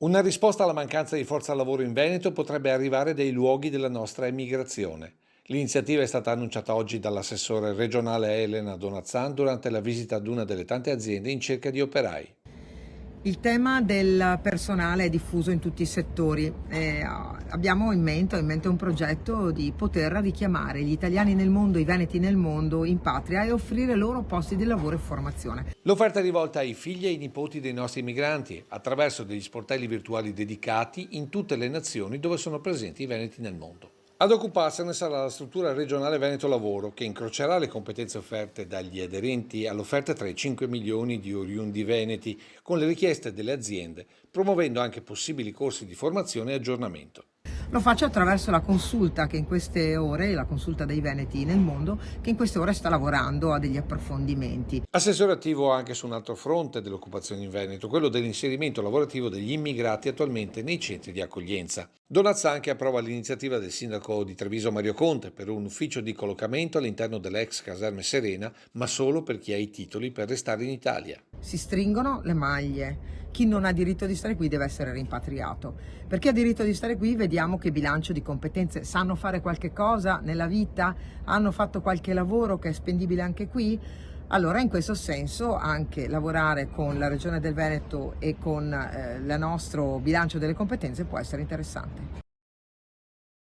Una risposta alla mancanza di forza lavoro in Veneto potrebbe arrivare dai luoghi della nostra emigrazione. L'iniziativa è stata annunciata oggi dall'assessore regionale Elena Donazzan durante la visita ad una delle tante aziende in cerca di operai. Il tema del personale è diffuso in tutti i settori. Abbiamo in mente un progetto di poter richiamare gli italiani nel mondo, i veneti nel mondo, in patria e offrire loro posti di lavoro e formazione. L'offerta è rivolta ai figli e ai nipoti dei nostri migranti attraverso degli sportelli virtuali dedicati in tutte le nazioni dove sono presenti i veneti nel mondo. Ad occuparsene sarà la struttura regionale Veneto Lavoro, che incrocerà le competenze offerte dagli aderenti all'offerta tra i 5 milioni di oriundi veneti, con le richieste delle aziende, promuovendo anche possibili corsi di formazione e aggiornamento. Lo faccio attraverso la consulta che in queste ore, la consulta dei veneti nel mondo, che in queste ore sta lavorando a degli approfondimenti. Assessore attivo anche su un altro fronte dell'occupazione in Veneto, quello dell'inserimento lavorativo degli immigrati attualmente nei centri di accoglienza. Donazzan che approva l'iniziativa del sindaco di Treviso Mario Conte per un ufficio di collocamento all'interno dell'ex caserme Serena, ma solo per chi ha i titoli per restare in Italia. Si stringono le maglie. Chi non ha diritto di stare qui deve essere rimpatriato. Per chi ha diritto di stare qui vediamo che bilancio di competenze, sanno fare qualche cosa nella vita, hanno fatto qualche lavoro che è spendibile anche qui. Allora in questo senso anche lavorare con la Regione del Veneto e con il nostro bilancio delle competenze può essere interessante.